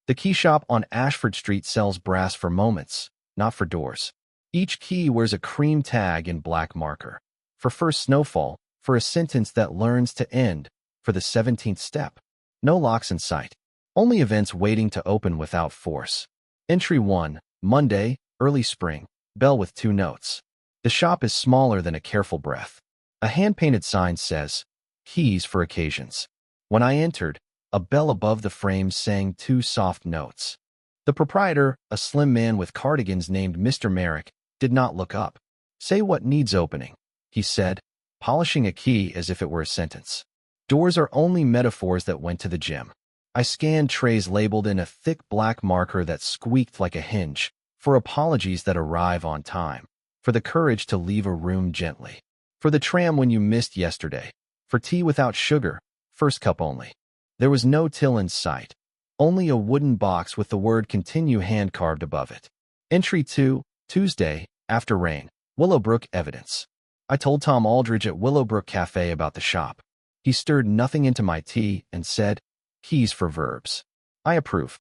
The key shop on Ashford Street sells brass for moments, not for doors. Each key wears a cream tag in black marker. For first snowfall, for a sentence that learns to end, for the 17th step. No locks in sight. Only events waiting to open without force. Entry 1, Monday, early spring. Bell with 2 notes. The shop is smaller than a careful breath. A hand-painted sign says, "Keys for occasions." When I entered, a bell above the frame sang 2 soft notes. The proprietor, a slim man with cardigans named Mr. Merrick, did not look up. "Say what needs opening," he said, polishing a key as if it were a sentence. Doors are only metaphors that went to the gym. I scanned trays labeled in a thick black marker that squeaked like a hinge, for apologies that arrive on time, for the courage to leave a room gently, for the tram when you missed yesterday, for tea without sugar, first cup only. There was no till in sight, only a wooden box with the word continue hand-carved above it. Entry 2, Tuesday, after rain. Willowbrook evidence. I told Tom Aldridge at Willowbrook Café about the shop. He stirred nothing into my tea and said, "Keys for verbs." I approve.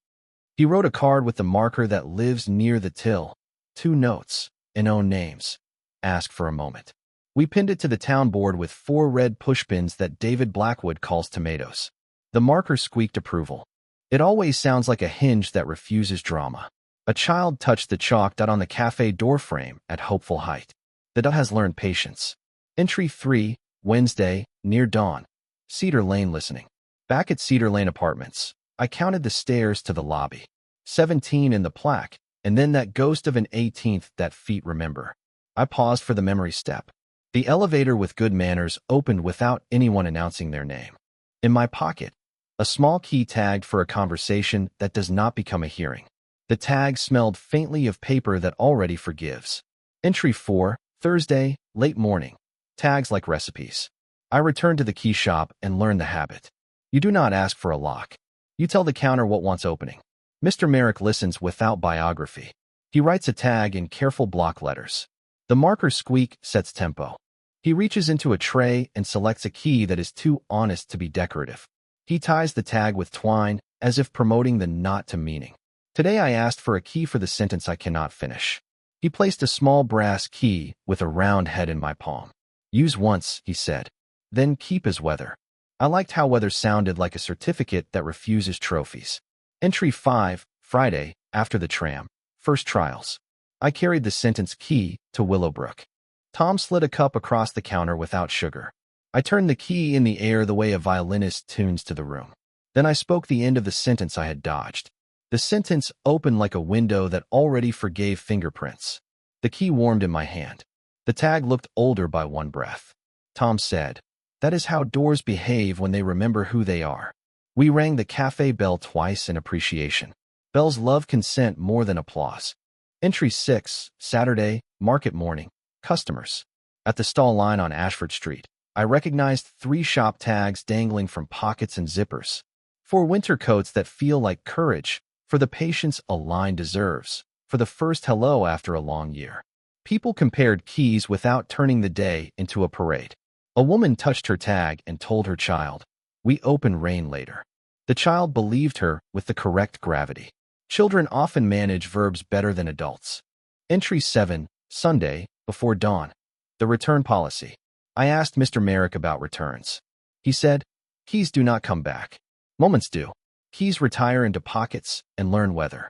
He wrote a card with the marker that lives near the till. 2 notes, and own names. Ask for a moment. We pinned it to the town board with 4 red pushpins that David Blackwood calls tomatoes. The marker squeaked approval. It always sounds like a hinge that refuses drama. A child touched the chalk dot on the cafe doorframe at hopeful height. The dot has learned patience. Entry 3, Wednesday, near dawn. Cedar Lane listening. Back at Cedar Lane Apartments, I counted the stairs to the lobby. 17 in the plaque, and then that ghost of an 18th that feet remember. I paused for the memory step. The elevator with good manners opened without anyone announcing their name. In my pocket, a small key tagged for a conversation that does not become a hearing. The tag smelled faintly of paper that already forgives. Entry 4, Thursday, late morning. Tags like recipes. I returned to the key shop and learned the habit. You do not ask for a lock. You tell the counter what wants opening. Mr. Merrick listens without biography. He writes a tag in careful block letters. The marker squeak sets tempo. He reaches into a tray and selects a key that is too honest to be decorative. He ties the tag with twine, as if promoting the knot to meaning. Today I asked for a key for the sentence I cannot finish. He placed a small brass key with a round head in my palm. Use once, he said. Then keep as weather. I liked how weather sounded like a certificate that refuses trophies. Entry 5, Friday, after the tram. First trials. I carried the sentence key to Willowbrook. Tom slid a cup across the counter without sugar. I turned the key in the air the way a violinist tunes to the room. Then I spoke the end of the sentence I had dodged. The sentence opened like a window that already forgave fingerprints. The key warmed in my hand. The tag looked older by one breath. Tom said, "That is how doors behave when they remember who they are." We rang the cafe bell twice in appreciation. Bells love consent more than applause. Entry 6, Saturday, market morning. Customers. At the stall line on Ashford Street, I recognized 3 shop tags dangling from pockets and zippers. 4 winter coats that feel like courage, for the patience a line deserves, for the first hello after a long year. People compared keys without turning the day into a parade. A woman touched her tag and told her child, "We open rain later." The child believed her with the correct gravity. Children often manage verbs better than adults. Entry 7, Sunday, before dawn. The return policy. I asked Mr. Merrick about returns. He said, "Keys do not come back. Moments do. Keys retire into pockets and learn weather."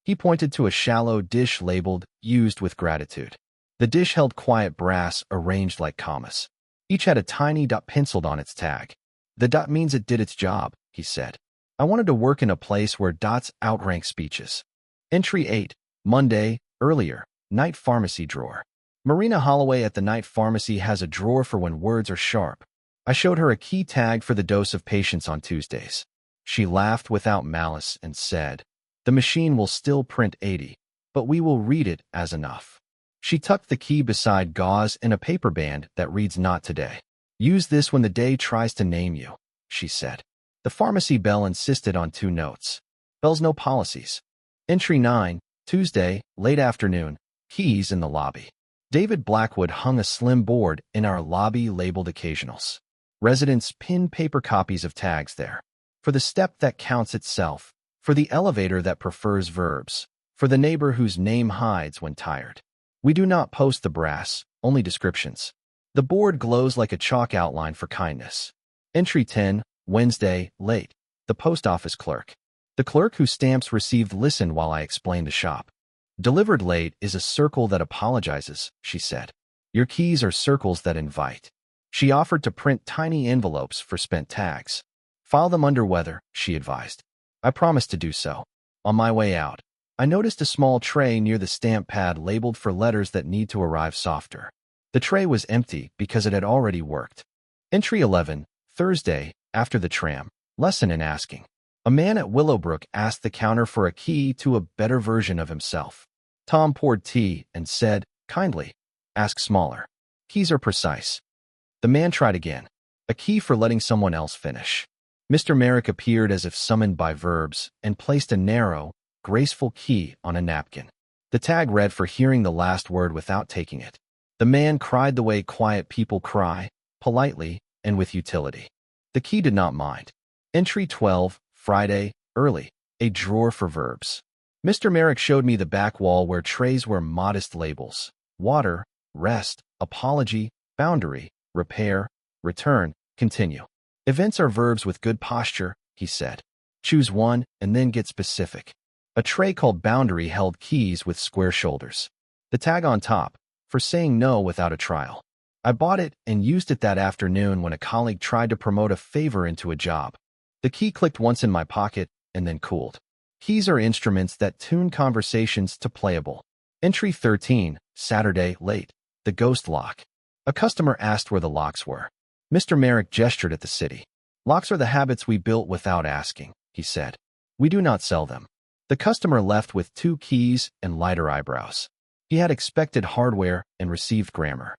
He pointed to a shallow dish labeled, "Used with gratitude." The dish held quiet brass arranged like commas. Each had a tiny dot penciled on its tag. "The dot means it did its job," he said. I wanted to work in a place where dots outrank speeches. Entry 8, Monday, earlier, night pharmacy drawer. Marina Holloway at the night pharmacy has a drawer for when words are sharp. I showed her a key tag for the dose of patience on Tuesdays. She laughed without malice and said, "The machine will still print 80, but we will read it as enough." She tucked the key beside gauze in a paper band that reads "Not today." "Use this when the day tries to name you," she said. The pharmacy bell insisted on 2 notes. Bells no policies. Entry 9, Tuesday, late afternoon. Keys in the lobby. David Blackwood hung a slim board in our lobby labeled occasionals. Residents pinned paper copies of tags there. For the step that counts itself, For the elevator that prefers verbs. For the neighbor whose name hides when tired. We do not post the brass, only descriptions. The board glows like a chalk outline for kindness. Entry 10, Wednesday, late. The post office clerk. The clerk who stamps received listened while I explained the shop. Delivered late is a circle that apologizes, she said. Your keys are circles that invite. She offered to print tiny envelopes for spent tags. File them under weather, she advised. I promised to do so. On my way out, I noticed a small tray near the stamp pad labeled for letters that need to arrive softer. The tray was empty because it had already worked. Entry 11, Thursday, after the tram. Lesson in asking. A man at Willowbrook asked the counter for a key to a better version of himself. Tom poured tea and said, kindly, ask smaller. Keys are precise. The man tried again. A key for letting someone else finish. Mr. Merrick appeared as if summoned by verbs and placed a narrow, graceful key on a napkin. The tag read for hearing the last word without taking it. The man cried the way quiet people cry, politely and with utility. The key did not mind. Entry 12, Friday, early. A drawer for verbs. Mr. Merrick showed me the back wall where trays were modest labels. Water, rest, apology, boundary, repair, return, continue. Events are verbs with good posture, he said. Choose one and then get specific. A tray called boundary held keys with square shoulders. The tag on top, for saying no without a trial. I bought it and used it that afternoon when a colleague tried to promote a favor into a job. The key clicked once in my pocket and then cooled. Keys are instruments that tune conversations to playable. Entry 13, Saturday, late. The ghost lock. A customer asked where the locks were. Mr. Merrick gestured at the city. Locks are the habits we built without asking, he said. We do not sell them. The customer left with 2 keys and lighter eyebrows. He had expected hardware and received grammar.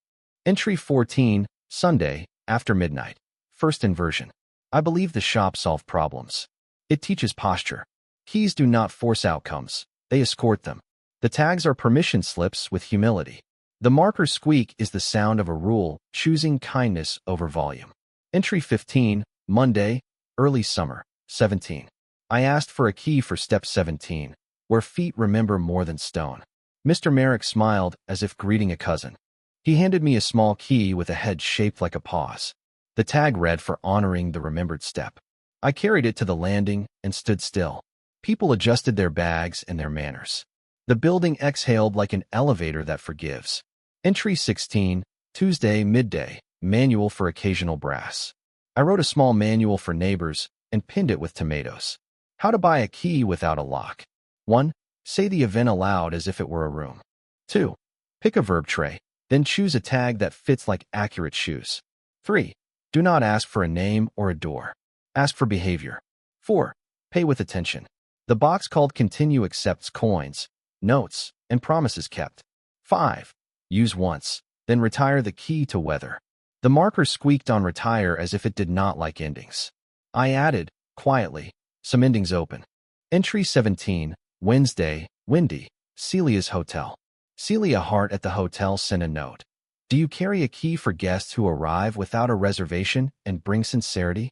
Entry 14, Sunday, after midnight. First inversion. I believe the shop solves problems. It teaches posture. Keys do not force outcomes. They escort them. The tags are permission slips with humility. The marker squeak is the sound of a rule, choosing kindness over volume. Entry 15, Monday, early summer, 17. I asked for a key for step 17, where feet remember more than stone. Mr. Merrick smiled as if greeting a cousin. He handed me a small key with a head shaped like a pause. The tag read for honoring the remembered step. I carried it to the landing and stood still. People adjusted their bags and their manners. The building exhaled like an elevator that forgives. Entry 16, Tuesday, midday, manual for occasional brass. I wrote a small manual for neighbors and pinned it with tomatoes. How to buy a key without a lock. 1. Say the event aloud as if it were a room. 2. Pick a verb tray, then choose a tag that fits like accurate shoes. 3. Do not ask for a name or a door. Ask for behavior. 4. Pay with attention. The box called Continue accepts coins, notes, and promises kept. 5. Use once, then retire the key to weather. The marker squeaked on retire as if it did not like endings. I added, quietly, some endings open. Entry 17, Wednesday, windy, Celia's hotel. Celia Hart at the hotel sent a note. Do you carry a key for guests who arrive without a reservation and bring sincerity?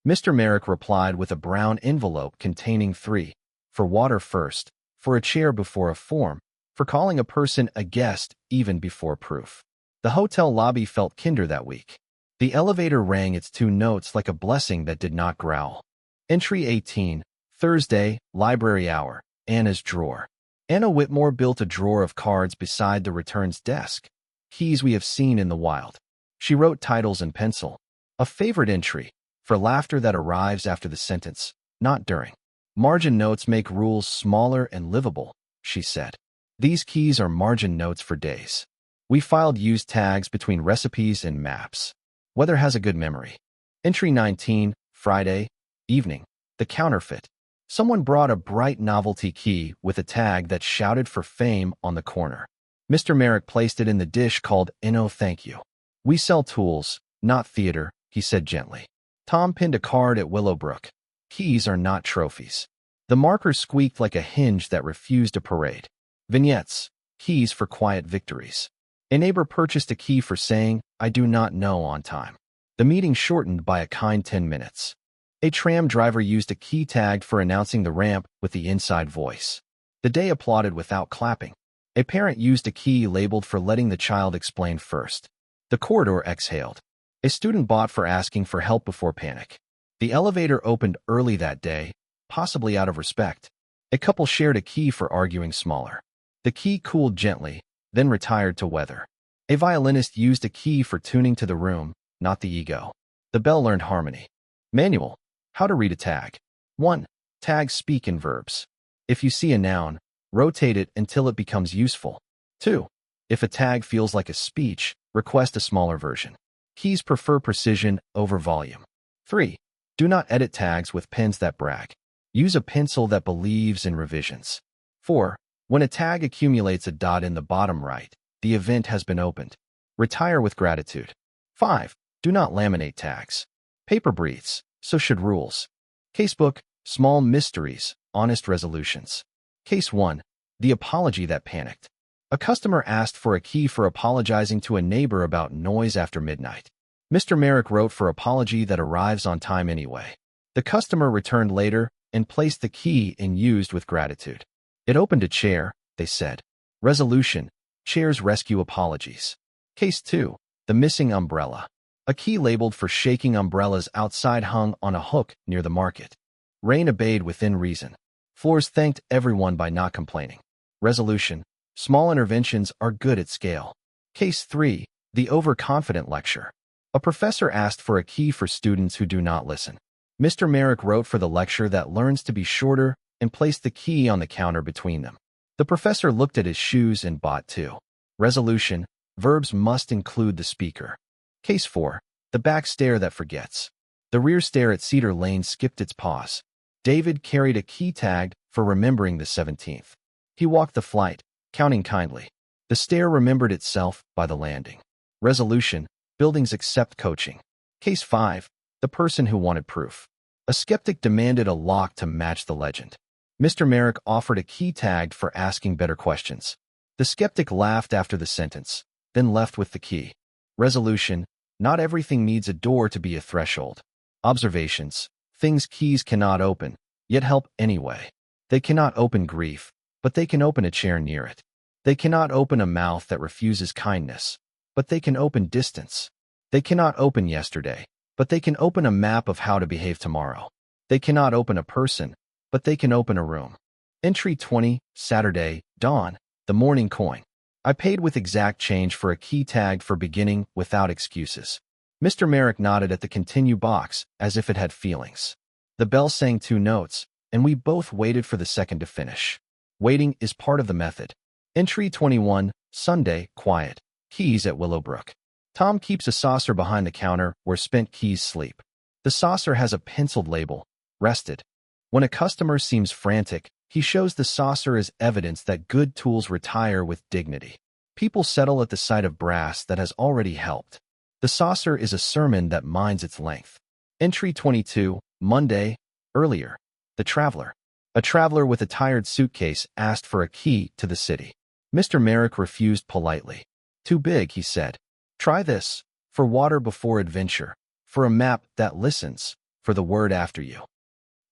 Mr. Merrick replied with a brown envelope containing 3. For water first, for a chair before a form, for calling a person a guest even before proof. The hotel lobby felt kinder that week. The elevator rang its 2 notes like a blessing that did not growl. Entry 18, Thursday, library hour, Anna's drawer. Anna Whitmore built a drawer of cards beside the returns desk. Keys we have seen in the wild. She wrote titles in pencil. A favorite entry, for laughter that arrives after the sentence, not during. Margin notes make rules smaller and livable, she said. These keys are margin notes for days. We filed used tags between recipes and maps. Weather has a good memory. Entry 19, Friday, evening. The counterfeit. Someone brought a bright novelty key with a tag that shouted for fame on the corner. Mr. Merrick placed it in the dish called "No Thank You." We sell tools, not theater, he said gently. Tom pinned a card at Willowbrook. Keys are not trophies. The marker squeaked like a hinge that refused a parade. Vignettes. Keys for quiet victories. A neighbor purchased a key for saying, I do not know on time. The meeting shortened by a kind 10 minutes. A tram driver used a key tag for announcing the ramp with the inside voice. The day applauded without clapping. A parent used a key labeled for letting the child explain first. The corridor exhaled. A student bought for asking for help before panic. The elevator opened early that day, possibly out of respect. A couple shared a key for arguing smaller. The key cooled gently, then retired to weather. A violinist used a key for tuning to the room, not the ego. The bell learned harmony. Manual. How to read a tag. 1. Tags speak in verbs. If you see a noun, rotate it until it becomes useful. 2. If a tag feels like a speech, request a smaller version. Keys prefer precision over volume. 3. Do not edit tags with pens that brag. Use a pencil that believes in revisions. 4. When a tag accumulates a dot in the bottom right, the event has been opened. Retire with gratitude. 5. Do not laminate tags. Paper breathes, so should rules. Casebook, small mysteries, honest resolutions. Case 1. The apology that panicked. A customer asked for a key for apologizing to a neighbor about noise after midnight. Mr. Merrick wrote for apology that arrives on time anyway. The customer returned later and placed the key in used with gratitude. It opened a chair, they said. Resolution. Chairs rescue apologies. Case 2. The missing umbrella. A key labeled for shaking umbrellas outside hung on a hook near the market. Rain obeyed within reason. Floors thanked everyone by not complaining. Resolution. Small interventions are good at scale. Case 3. The overconfident lecture. A professor asked for a key for students who do not listen. Mr. Merrick wrote for the lecture that learns to be shorter and placed the key on the counter between them. The professor looked at his shoes and bought 2. Resolution. Verbs must include the speaker. Case 4. The back stair that forgets. The rear stair at Cedar Lane skipped its pause. David carried a key tag for remembering the 17th. He walked the flight, counting kindly. The stair remembered itself by the landing. Resolution. Buildings accept coaching. Case 5. The person who wanted proof. A skeptic demanded a lock to match the legend. Mr. Merrick offered a key tag for asking better questions. The skeptic laughed after the sentence, then left with the key. Resolution. Not everything needs a door to be a threshold. Observations. Things keys cannot open, yet help anyway. They cannot open grief, but they can open a chair near it. They cannot open a mouth that refuses kindness, but they can open distance. They cannot open yesterday, but they can open a map of how to behave tomorrow. They cannot open a person, but they can open a room. Entry 20, Saturday, dawn, the morning coin. I paid with exact change for a key tag for beginning without excuses. Mr. Merrick nodded at the continue box as if it had feelings. The bell sang 2 notes, and we both waited for the second to finish. Waiting is part of the method. Entry 21, Sunday, quiet. Keys at Willowbrook. Tom keeps a saucer behind the counter where spent keys sleep. The saucer has a penciled label, rested. When a customer seems frantic, he shows the saucer as evidence that good tools retire with dignity. People settle at the sight of brass that has already helped. The saucer is a sermon that minds its length. Entry 22, Monday, earlier. The traveler. A traveler with a tired suitcase asked for a key to the city. Mr. Merrick refused politely. Too big, he said. Try this. For water before adventure. For a map that listens. For the word after you.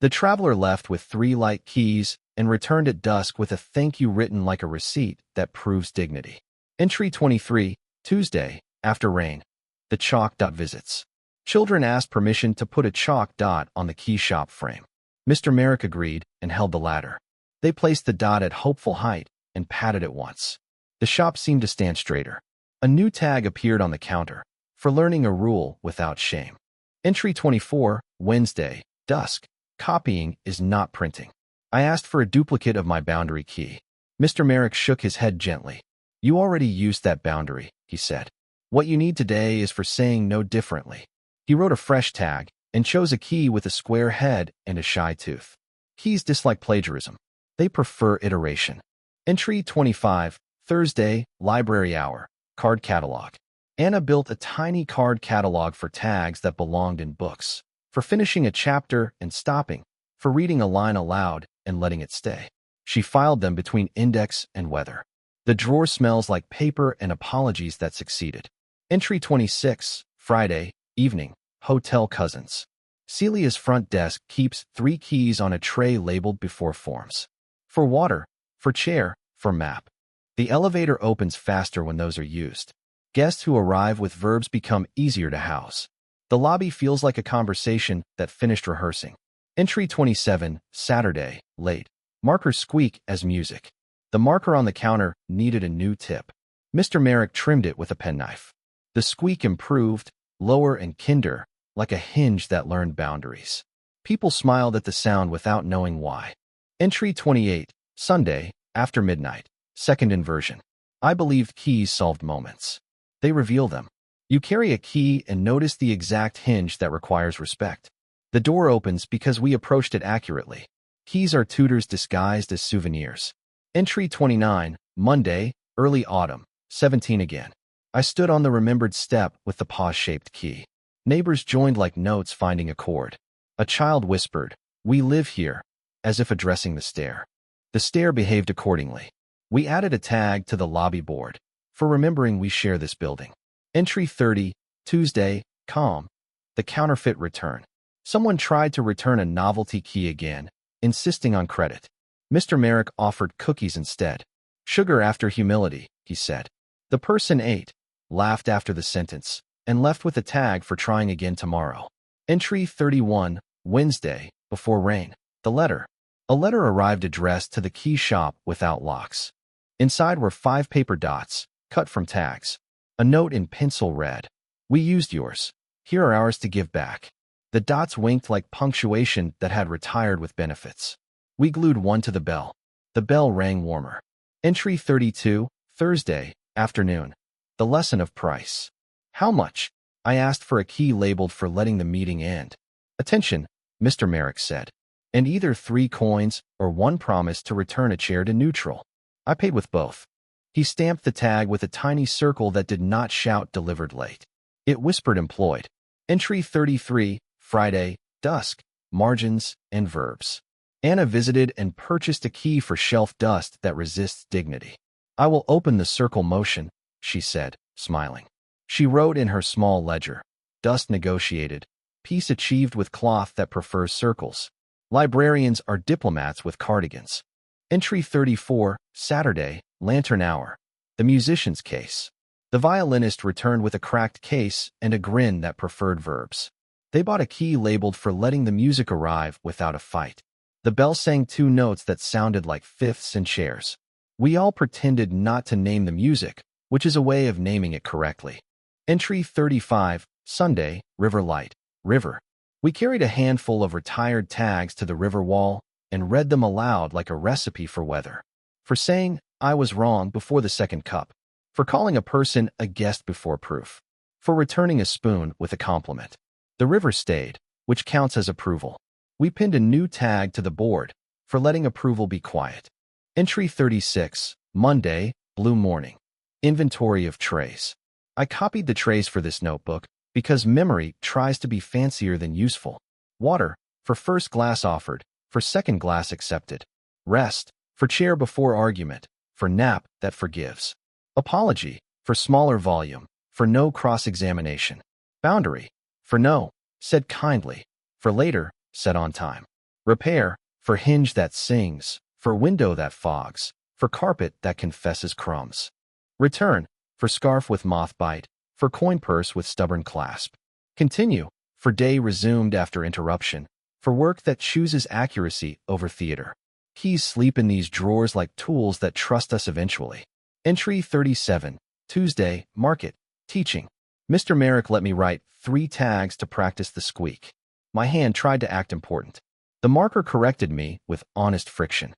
The traveler left with 3 light keys and returned at dusk with a thank you written like a receipt that proves dignity. Entry 23, Tuesday, after rain. The chalkdot visits. Children asked permission to put a chalk dot on the keyshop frame. Mr. Merrick agreed and held the ladder. They placed the dot at hopeful height and patted it once. The shop seemed to stand straighter. A new tag appeared on the counter. For learning a rule without shame. Entry 24, Wednesday, dusk. Copying is not printing. I asked for a duplicate of my boundary key. Mr. Merrick shook his head gently. You already used that boundary, he said. What you need today is for saying no differently. He wrote a fresh tag and chose a key with a square head and a shy tooth. Keys dislike plagiarism. They prefer iteration. Entry 25, Thursday, library hour, card catalog. Anna built a tiny card catalog for tags that belonged in books. For finishing a chapter and stopping, for reading a line aloud and letting it stay. She filed them between index and weather. The drawer smells like paper and apologies that succeeded. Entry 26, Friday, evening, hotel cousins. Celia's front desk keeps 3 keys on a tray labeled before forms. For water, for chair, for map. The elevator opens faster when those are used. Guests who arrive with verbs become easier to house. The lobby feels like a conversation that finished rehearsing. Entry 27, Saturday, late. Markers squeak as music. The marker on the counter needed a new tip. Mr. Merrick trimmed it with a penknife. The squeak improved, lower and kinder, like a hinge that learned boundaries. People smiled at the sound without knowing why. Entry 28, Sunday, after midnight. Second inversion. I believed keys solved moments. They reveal them. You carry a key and notice the exact hinge that requires respect. The door opens because we approached it accurately. Keys are tutors disguised as souvenirs. Entry 29, Monday, early autumn, 17 again. I stood on the remembered step with the paw-shaped key. Neighbors joined like notes finding a chord. A child whispered, "We live here," as if addressing the stair. The stair behaved accordingly. We added a tag to the lobby board, for remembering we share this building. Entry 30, Tuesday, calm. The counterfeit return. Someone tried to return a novelty key again, insisting on credit. Mr. Merrick offered cookies instead. Sugar after humility, he said. The person ate, laughed after the sentence, and left with a tag for trying again tomorrow. Entry 31, Wednesday, before rain. The letter. A letter arrived addressed to the key shop without locks. Inside were 5 paper dots, cut from tags. A note in pencil read, "We used yours. Here are ours to give back." The dots winked like punctuation that had retired with benefits. We glued one to the bell. The bell rang warmer. Entry 32, Thursday, afternoon. The lesson of price. How much? I asked for a key labeled for letting the meeting end. Attention, Mr. Merrick said. And either 3 coins or 1 promise to return a chair to neutral. I paid with both. He stamped the tag with a tiny circle that did not shout "delivered late." It whispered "employed." Entry 33, Friday, dusk, margins, and verbs. Anna visited and purchased a key for shelf dust that resists dignity. "I will open the circle motion," she said, smiling. She wrote in her small ledger, "Dust negotiated. Peace achieved with cloth that prefers circles. Librarians are diplomats with cardigans." Entry 34, Saturday, lantern hour. The musician's case. The violinist returned with a cracked case and a grin that preferred verbs. They bought a key labeled for letting the music arrive without a fight. The bell sang 2 notes that sounded like fifths and chairs. We all pretended not to name the music, which is a way of naming it correctly. Entry 35, Sunday, river light, river. We carried a handful of retired tags to the river wall and read them aloud like a recipe for weather. For saying, "I was wrong" before the second cup. For calling a person a guest before proof. For returning a spoon with a compliment. The river stayed, which counts as approval. We pinned a new tag to the board for letting approval be quiet. Entry 36, Monday, blue morning. Inventory of trays. I copied the trays for this notebook because memory tries to be fancier than useful. Water, for first glass offered, for second glass accepted. Rest, for chair before argument, for nap that forgives. Apology, for smaller volume, for no cross-examination. Boundary, for no, said kindly, for later, said on time. Repair, for hinge that sings, for window that fogs, for carpet that confesses crumbs. Return, for scarf with moth bite, for coin purse with stubborn clasp. Continue, for day resumed after interruption, for work that chooses accuracy over theater. Keys sleep in these drawers like tools that trust us eventually. Entry 37, Tuesday, market, teaching. Mr. Merrick let me write 3 tags to practice the squeak. My hand tried to act important. The marker corrected me with honest friction.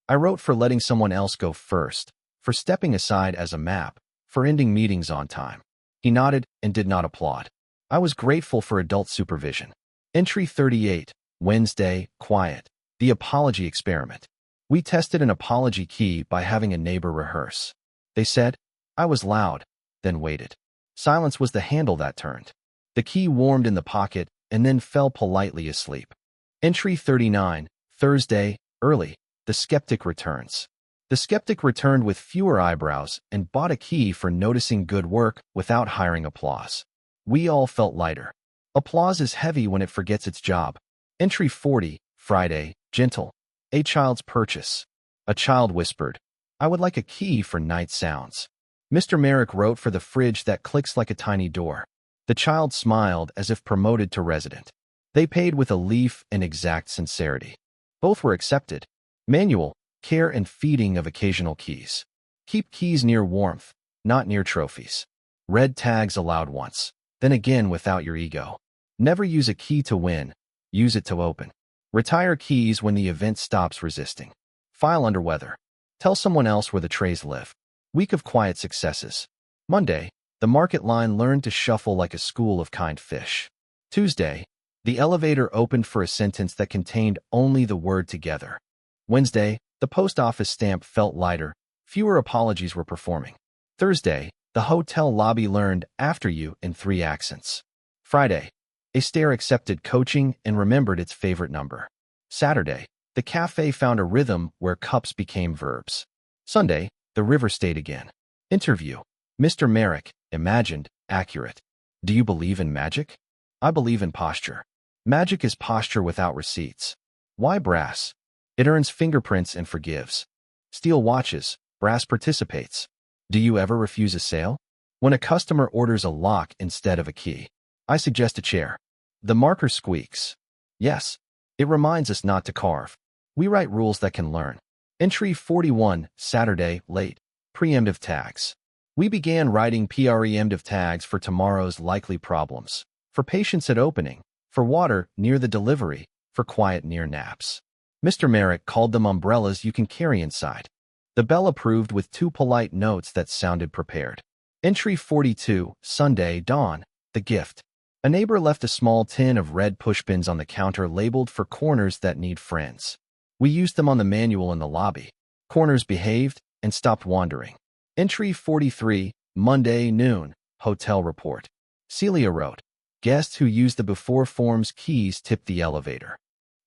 I wrote for letting someone else go first, for stepping aside as a map, for ending meetings on time. He nodded and did not applaud. I was grateful for adult supervision. Entry 38, Wednesday, quiet. The apology experiment. We tested an apology key by having a neighbor rehearse. They said, I was loud, then waited. Silence was the handle that turned. The key warmed in the pocket and then fell politely asleep. Entry 39, Thursday, early. The skeptic returns. The skeptic returned with fewer eyebrows and bought a key for noticing good work without hiring applause. We all felt lighter. Applause is heavy when it forgets its job. Entry 40, Friday, gentle. A child's purchase. A child whispered, "I would like a key for night sounds." Mr. Merrick wrote for the fridge that clicks like a tiny door. The child smiled as if promoted to resident. They paid with a leaf and exact sincerity. Both were accepted. Manual, care and feeding of occasional keys. Keep keys near warmth, not near trophies. Red tags allowed once, then again without your ego. Never use a key to win, use it to open. Retire keys when the event stops resisting. File under weather. Tell someone else where the trays live. Week of quiet successes. Monday, the market line learned to shuffle like a school of kind fish. Tuesday, the elevator opened for a sentence that contained only the word together. Wednesday, the post office stamp felt lighter, fewer apologies were performing. Thursday, the hotel lobby learned after you in 3 accents. Friday, a stare accepted coaching and remembered its favorite number. Saturday, the cafe found a rhythm where cups became verbs. Sunday, the river stayed again. Interview. Mr. Merrick, imagined, accurate. Do you believe in magic? I believe in posture. Magic is posture without receipts. Why brass? It earns fingerprints and forgives. Steel watches, brass participates. Do you ever refuse a sale? When a customer orders a lock instead of a key, I suggest a chair. The marker squeaks. Yes, it reminds us not to carve. We write rules that can learn. Entry 41, Saturday, late. Preemptive tags. We began writing preemptive tags for tomorrow's likely problems. For patience at opening. For water near the delivery. For quiet near naps. Mr. Merrick called them umbrellas you can carry inside. The bell approved with 2 polite notes that sounded prepared. Entry 42, Sunday, dawn. The gift. A neighbor left a small tin of red pushpins on the counter labeled for corners that need friends. We used them on the manual in the lobby. Corners behaved and stopped wandering. Entry 43, Monday, noon. Hotel report. Celia wrote, "Guests who used the before form's keys tipped the elevator."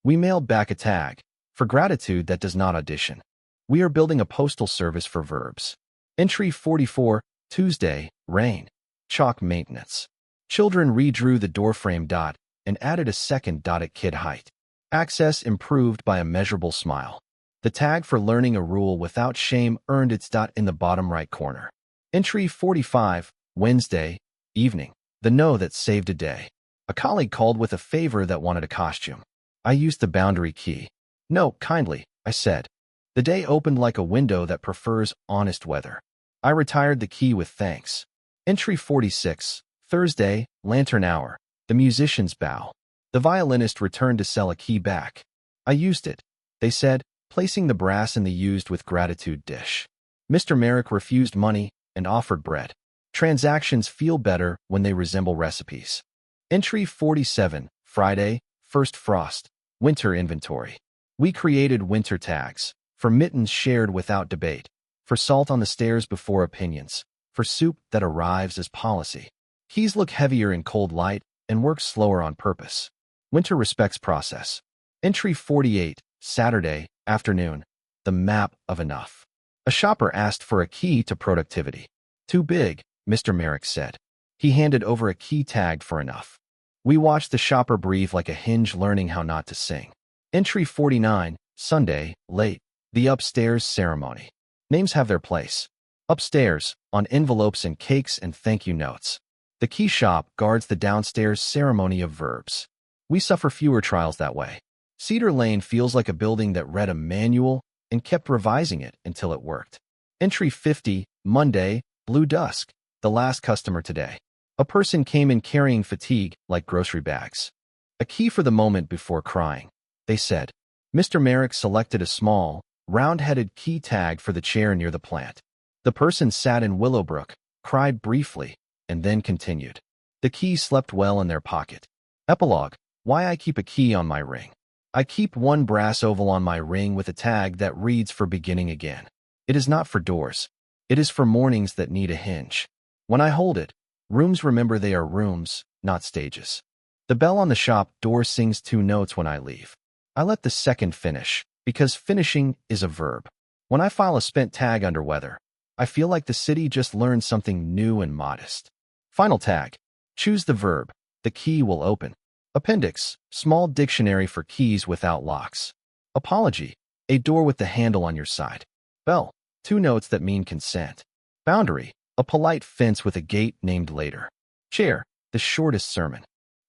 We mailed back a tag. For gratitude that does not audition. We are building a postal service for verbs. Entry 44, Tuesday, rain. Chalk maintenance. Children redrew the doorframe dot and added a second dot at kid height. Access improved by a measurable smile. The tag for learning a rule without shame earned its dot in the bottom right corner. Entry 45, Wednesday, evening. The no that saved a day. A colleague called with a favor that wanted a costume. I used the boundary key. "No, kindly," I said. The day opened like a window that prefers honest weather. I retired the key with thanks. Entry 46, Thursday, lantern hour. The musician's bow. The violinist returned to sell a key back. I used it, they said, placing the brass in the used with gratitude dish. Mr. Merrick refused money and offered bread. Transactions feel better when they resemble recipes. Entry 47, Friday, first frost. Winter inventory. We created winter tags. For mittens shared without debate. For salt on the stairs before opinions. For soup that arrives as policy. Keys look heavier in cold light and work slower on purpose. Winter respects process. Entry 48, Saturday, afternoon. The map of enough. A shopper asked for a key to productivity. Too big, Mr. Merrick said. He handed over a key tagged for enough. We watched the shopper breathe like a hinge learning how not to sing. Entry 49, Sunday, late. The upstairs ceremony. Names have their place. Upstairs, on envelopes and cakes and thank you notes. The keyshop guards the downstairs ceremony of verbs. We suffer fewer trials that way. Cedar Lane feels like a building that read a manual and kept revising it until it worked. Entry 50, Monday, blue dusk. The last customer today. A person came in carrying fatigue like grocery bags. A key for the moment before crying, they said. Mr. Merrick selected a small, round-headed key tag for the chair near the plant. The person sat in Willowbrook, cried briefly, and then continued. The key slept well in their pocket. Epilogue. Why I keep a key on my ring. I keep one brass oval on my ring with a tag that reads for beginning again. It is not for doors. It is for mornings that need a hinge. When I hold it, rooms remember they are rooms, not stages. The bell on the shop door sings 2 notes when I leave. I let the second finish, because finishing is a verb. When I file a spent tag under weather, I feel like the city just learned something new and modest. Final tag. Choose the verb. the key will open. Appendix, small dictionary for keys without locks. Apology, a door with the handle on your side. Bell, two notes that mean consent. Boundary, a polite fence with a gate named later. Chair, the shortest sermon.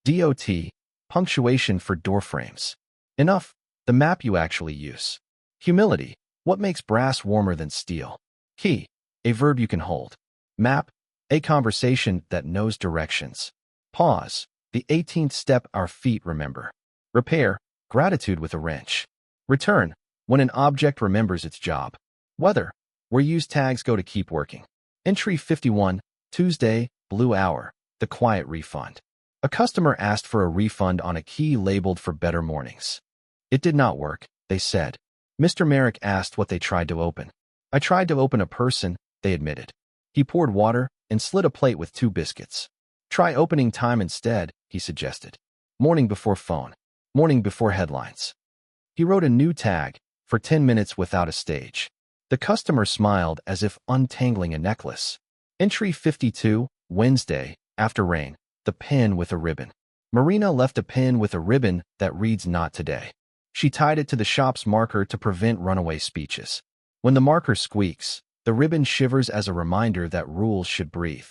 DOT, punctuation for door frames. Enough, the map you actually use. Humility, what makes brass warmer than steel? Key, a verb you can hold. Map, a conversation that knows directions. Pause, the 18th step our feet remember. Repair, gratitude with a wrench. Return, when an object remembers its job. Weather, where use tags go to keep working. Entry 51, Tuesday, blue hour, the quiet refund. A customer asked for a refund on a key labeled for better mornings. It did not work, they said. Mr. Merrick asked what they tried to open. I tried to open a person, they admitted. He poured water and slid a plate with 2 biscuits. Try opening time instead, he suggested. Morning before phone. Morning before headlines. He wrote a new tag, for 10 minutes without a stage. The customer smiled as if untangling a necklace. Entry 52, Wednesday, after rain, the pen with a ribbon. Marina left a pen with a ribbon that reads not today. She tied it to the shop's marker to prevent runaway speeches. When the marker squeaks, the ribbon shivers as a reminder that rules should breathe.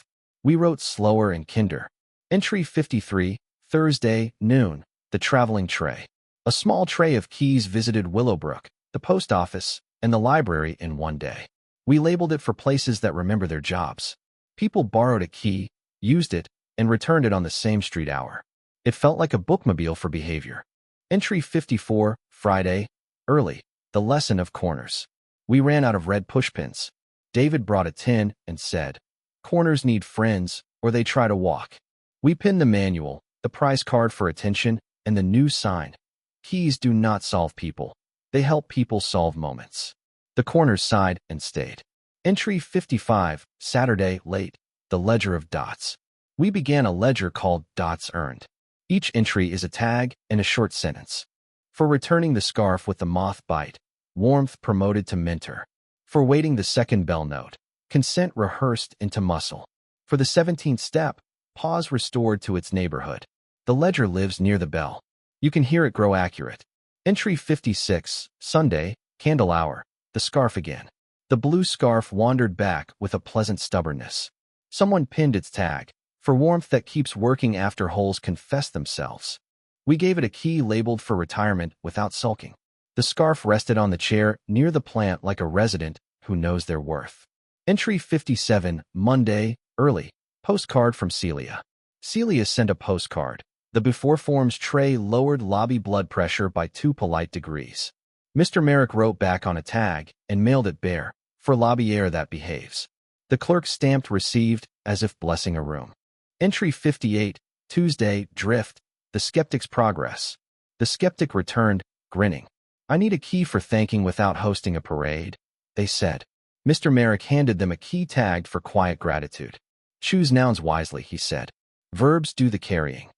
We wrote slower and kinder. Entry 53, Thursday, noon, the traveling tray. A small tray of keys visited Willowbrook, the post office, and the library in one day. We labeled it for places that remember their jobs. People borrowed a key, used it, and returned it on the same street hour. It felt like a bookmobile for behavior. Entry 54, Friday, early, the lesson of corners. We ran out of red pushpins. David brought a tin and said, corners need friends, or they try to walk. We pinned the manual, the price card for attention, and the new sign. Keys do not solve people. They help people solve moments. The corners sighed and stayed. Entry 55, Saturday, late, the ledger of dots. We began a ledger called Dots Earned. Each entry is a tag and a short sentence. For returning the scarf with the moth bite, warmth promoted to mentor. For waiting the second bell note, consent rehearsed into muscle. For the 17th step, pause restored to its neighborhood. The ledger lives near the bell. You can hear it grow accurate. Entry 56, Sunday, candle hour, the scarf again. The blue scarf wandered back with a pleasant stubbornness. Someone pinned its tag, for warmth that keeps working after holes confess themselves. We gave it a key labeled for retirement without sulking. The scarf rested on the chair near the plant like a resident who knows their worth. Entry 57, Monday, early, postcard from Celia. Celia sent a postcard. The before forms tray lowered lobby blood pressure by 2 polite degrees. Mr. Merrick wrote back on a tag and mailed it bare, for lobby air that behaves. The clerk stamped received as if blessing a room. Entry 58, Tuesday, drift, the skeptic's progress. The skeptic returned, grinning. I need a key for thanking without hosting a parade, they said. Mr. Merrick handed them a key tagged for quiet gratitude. Choose nouns wisely, he said. Verbs do the carrying.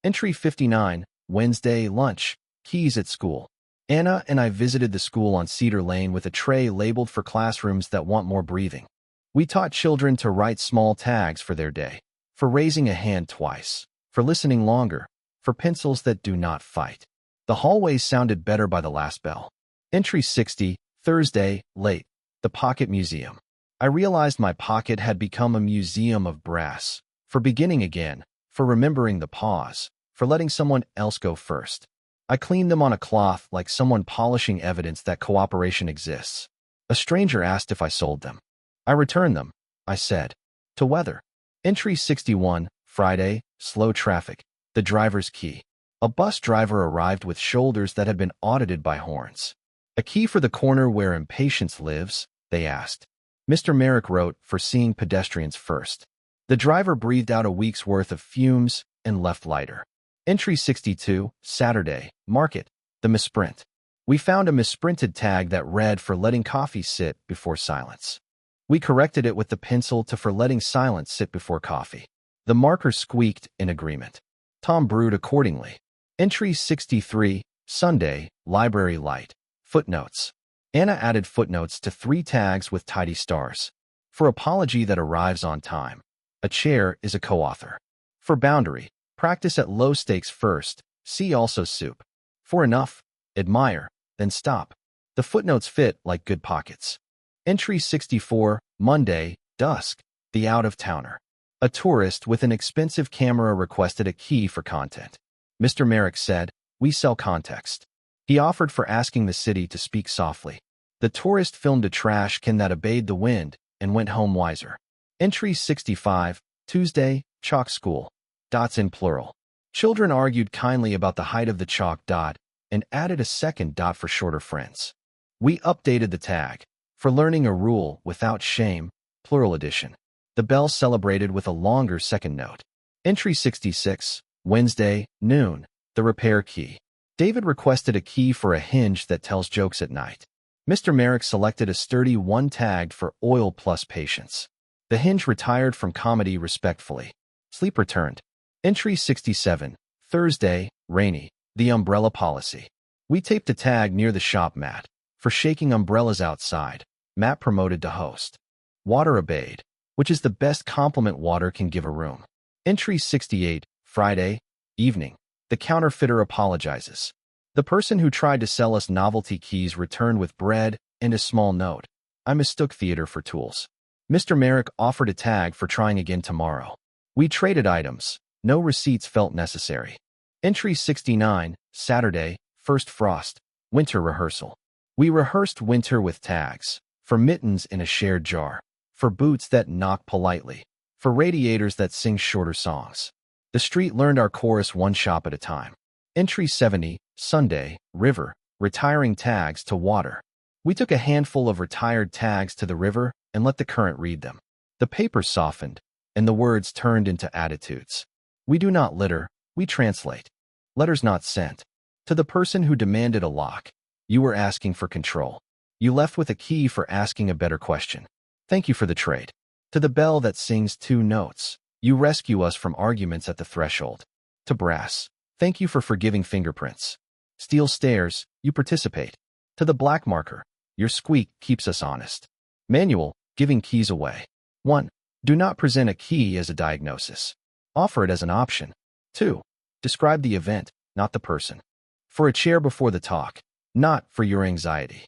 Entry 59, Wednesday, lunch, keys at school. Anna and I visited the school on Cedar Lane with a tray labeled for classrooms that want more breathing. We taught children to write small tags for their day, for raising a hand twice, for listening longer, for pencils that do not fight. The hallways sounded better by the last bell. Entry 60, Thursday, late, the pocket museum. I realized my pocket had become a museum of brass, for beginning again, for remembering the pause, for letting someone else go first. I cleaned them on a cloth like someone polishing evidence that cooperation exists. A stranger asked if I sold them. I returned them, I said. To weather. Entry 61, Friday, slow traffic, the driver's key. A bus driver arrived with shoulders that had been audited by horns. A key for the corner where impatience lives, they asked. Mr. Merrick wrote, for seeing pedestrians first. The driver breathed out a week's worth of fumes and left lighter. Entry 62, Saturday, market, the misprint. We found a misprinted tag that read for letting coffee sit before silence. We corrected it with the pencil to for letting silence sit before coffee. The marker squeaked in agreement. Tom brewed accordingly. Entry 63, Sunday, library light, footnotes. Anna added footnotes to 3 tags with tidy stars. For apology that arrives on time. A chair is a co-author. For boundary, Practice at low stakes first. See also soup. For enough, admire, then stop. The footnotes fit like good pockets. Entry 64, Monday, dusk. The out-of-towner. A tourist with an expensive camera requested a key for content. Mr. Merrick said, "We sell context." He offered for asking the city to speak softly. The tourist filmed a trash can that obeyed the wind and went home wiser. Entry 65, Tuesday, chalk school. Dots in plural. Children argued kindly about the height of the chalk dot and added a second dot for shorter friends. We updated the tag. For learning a rule without shame, plural edition. The bell celebrated with a longer second note. Entry 66, Wednesday, noon. The repair key. David requested a key for a hinge that tells jokes at night. Mr. Merrick selected a sturdy one tagged for oil plus patience. The hinge retired from comedy respectfully. Sleep returned. Entry 67, Thursday, rainy. The umbrella policy. We taped a tag near the shop mat. For shaking umbrellas outside. Matt promoted to host. Water obeyed, which is the best compliment water can give a room. Entry 68, Friday, evening. The counterfeiter apologizes. The person who tried to sell us novelty keys returned with bread and a small note. I mistook theater for tools. Mr. Merrick offered a tag for trying again tomorrow. We traded items. No receipts felt necessary. Entry 69, Saturday, first frost. Winter rehearsal. We rehearsed winter with tags. For mittens in a shared jar. For boots that knock politely. For radiators that sing shorter songs. The street learned our chorus one shop at a time. Entry 70, Sunday, river. Retiring tags to water. We took a handful of retired tags to the river and let the current read them. The paper softened, and the words turned into attitudes. We do not litter, we translate. Letters not sent. To the person who demanded a lock. You were asking for control. You left with a key for asking a better question. Thank you for the trade. To the bell that sings two notes. You rescue us from arguments at the threshold. To brass. Thank you for forgiving fingerprints. Steel stairs, you participate. To the black marker. Your squeak keeps us honest. Manual, giving keys away. 1. Do not present a key as a diagnosis. Offer it as an option. 2. Describe the event, not the person. For a chair before the talk, not for your anxiety.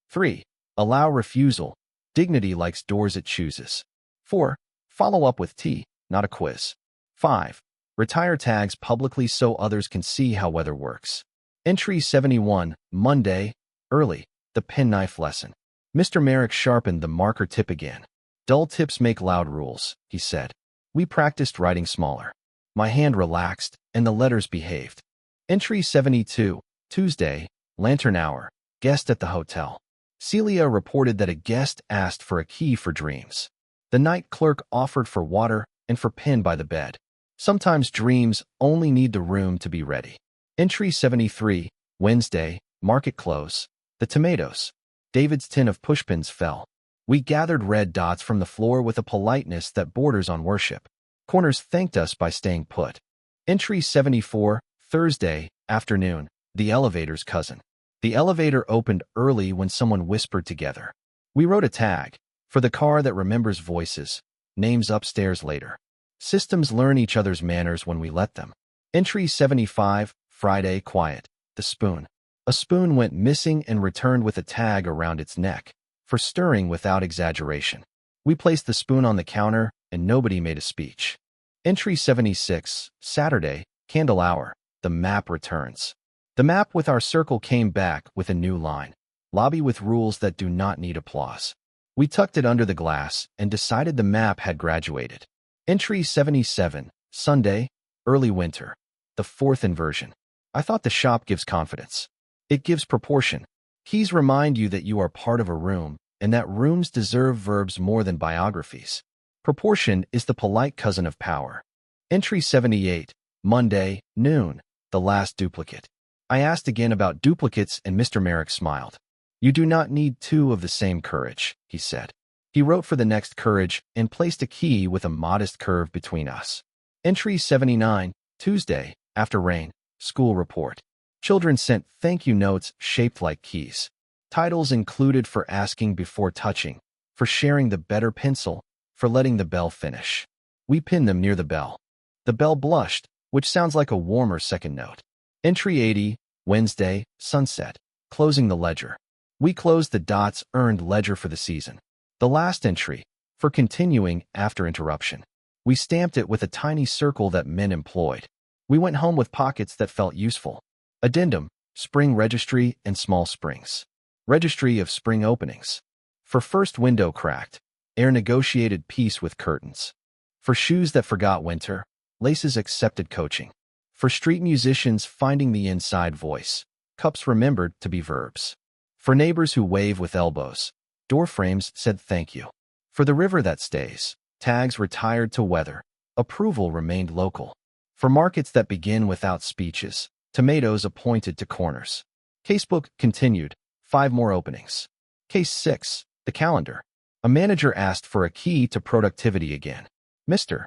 3. Allow refusal. Dignity likes doors it chooses. 4. Follow up with tea, not a quiz. 5. Retire tags publicly so others can see how weather works. Entry 71, Monday, early. The penknife lesson. Mr. Merrick sharpened the marker tip again. Dull tips make loud rules, he said. We practiced writing smaller. My hand relaxed, and the letters behaved. Entry 72, Tuesday, lantern hour. Guest at the hotel. Celia reported that a guest asked for a key for dreams. The night clerk offered for water and for pen by the bed. Sometimes dreams only need the room to be ready. Entry 73, Wednesday, market close. The tomatoes. David's tin of pushpins fell. We gathered red dots from the floor with a politeness that borders on worship. Corners thanked us by staying put. Entry 74, Thursday, afternoon. The elevator's cousin. The elevator opened early when someone whispered together. We wrote a tag. For the car that remembers voices. Names upstairs later. Systems learn each other's manners when we let them. Entry 75, Friday, quiet. The spoon. A spoon went missing and returned with a tag around its neck. For stirring without exaggeration. We placed the spoon on the counter, and nobody made a speech. Entry 76, Saturday, candle hour. The map returns. The map with our circle came back with a new line. Lobby with rules that do not need applause. We tucked it under the glass and decided the map had graduated. Entry 77, Sunday, early winter. The fourth inversion. I thought the shop gives confidence. It gives proportion. Keys remind you that you are part of a room, and that rooms deserve verbs more than biographies. Proportion is the polite cousin of power. Entry 78, Monday, noon. The last duplicate. I asked again about duplicates and Mr. Merrick smiled. You do not need two of the same courage, he said. He wrote for the next courage and placed a key with a modest curve between us. Entry 79, Tuesday, after rain, school report. Children sent thank you notes shaped like keys. Titles included for asking before touching, for sharing the better pencil, for letting the bell finish. We pinned them near the bell. The bell blushed, which sounds like a warmer second note. Entry 80, Wednesday, sunset. Closing the ledger. We closed the dots earned ledger for the season. The last entry, for continuing after interruption. We stamped it with a tiny circle that men employed. We went home with pockets that felt useful. Addendum, spring registry and small springs. Registry of spring openings. For first window cracked, air negotiated peace with curtains. For shoes that forgot winter, laces accepted coaching. For street musicians finding the inside voice, cups remembered to be verbs. For neighbors who wave with elbows, door frames said thank you. For the river that stays, tags retired to weather, approval remained local. For markets that begin without speeches, tomatoes appointed to corners. Casebook continued, 5 more openings. Case 6, the calendar. A manager asked for a key to productivity again. Mr.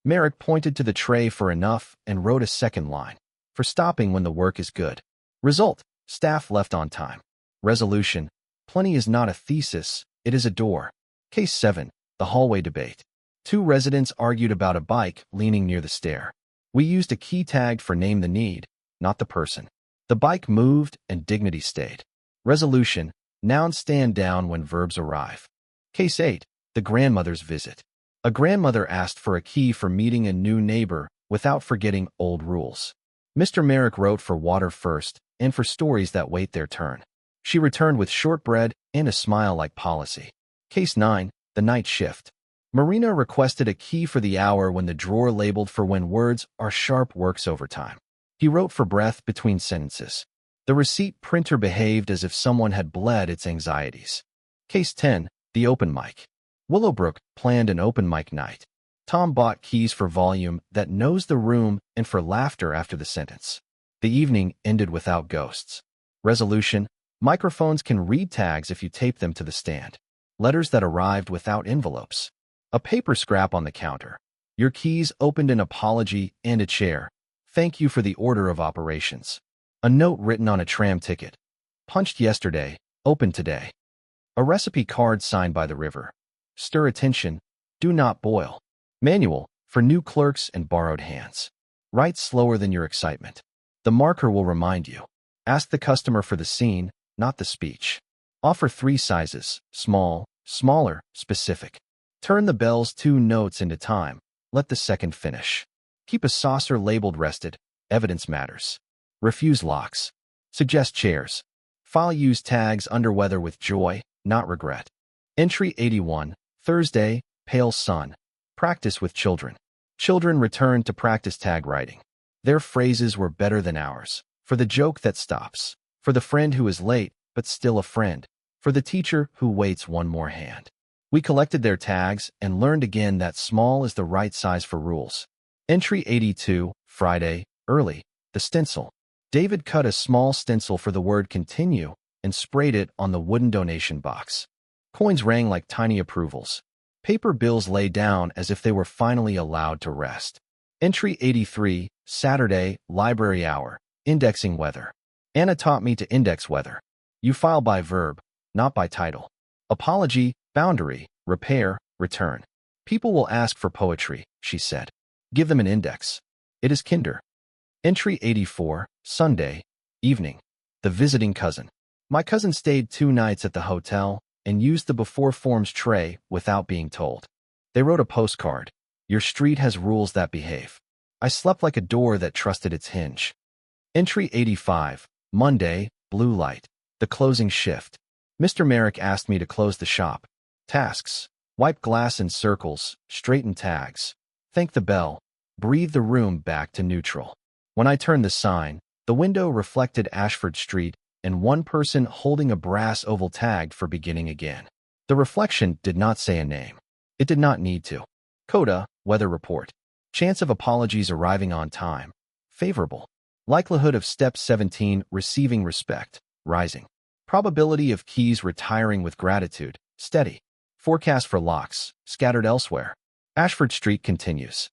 Merrick pointed to the tray for enough and wrote a second line. For stopping when the work is good. Result, staff left on time. Resolution, plenty is not a thesis, it is a door. Case 7, the hallway debate. 2 residents argued about a bike leaning near the stair. We used a key tag for name the need, not the person. The bike moved and dignity stayed. Resolution, nouns stand down when verbs arrive. Case 8, the grandmother's visit. A grandmother asked for a key for meeting a new neighbor without forgetting old rules. Mr. Merrick wrote for water first and for stories that wait their turn. She returned with shortbread and a smile like policy. Case 9, the night shift. Marina requested a key for the hour when the drawer labeled for when words are sharp works overtime. He wrote for breath between sentences. The receipt printer behaved as if someone had bled its anxieties. Case 10, the open mic. Willowbrook planned an open mic night. Tom bought keys for volume that knows the room and for laughter after the sentence. The evening ended without ghosts. Resolution, microphones can read tags if you tape them to the stand. Letters that arrived without envelopes. A paper scrap on the counter. Your keys opened an apology and a chair. Thank you for the order of operations. A note written on a tram ticket. Punched yesterday, opened today. A recipe card signed by the river. Stir attention, do not boil. Manual, for new clerks and borrowed hands. Write slower than your excitement. The marker will remind you. Ask the customer for the scene, not the speech. Offer 3 sizes, small, smaller, specific. Turn the bell's 2 notes into time. Let the second finish. Keep a saucer labeled rested. Evidence matters. Refuse locks. Suggest chairs. File use tags under weather with joy, not regret. Entry 81, Thursday, pale sun. Practice with children. Children returned to practice tag writing. Their phrases were better than ours. For the joke that stops. For the friend who is late, but still a friend. For the teacher who waits one more hand. We collected their tags and learned again that small is the right size for rules. Entry 82, Friday, early, the stencil. David cut a small stencil for the word continue and sprayed it on the wooden donation box. Coins rang like tiny approvals. Paper bills lay down as if they were finally allowed to rest. Entry 83, Saturday, library hour, indexing weather. Anna taught me to index weather. You file by verb, not by title. Apology, boundary, repair, return. People will ask for poetry, she said. Give them an index. It is kinder. Entry 84, Sunday, evening. The visiting cousin. My cousin stayed 2 nights at the hotel and used the before forms tray without being told. They wrote a postcard. Your street has rules that behave. I slept like a door that trusted its hinge. Entry 85, Monday, blue light. The closing shift. Mr. Merrick asked me to close the shop. Tasks. Wipe glass in circles, straighten tags. Thank the bell. Breathe the room back to neutral. When I turned the sign, the window reflected Ashford Street and one person holding a brass oval tagged for beginning again. The reflection did not say a name. It did not need to. Coda, weather report. Chance of apologies arriving on time. Favorable. Likelihood of step 17 receiving respect. Rising. Probability of keys retiring with gratitude. Steady. Forecast for locks. Scattered elsewhere. Ashford Street continues.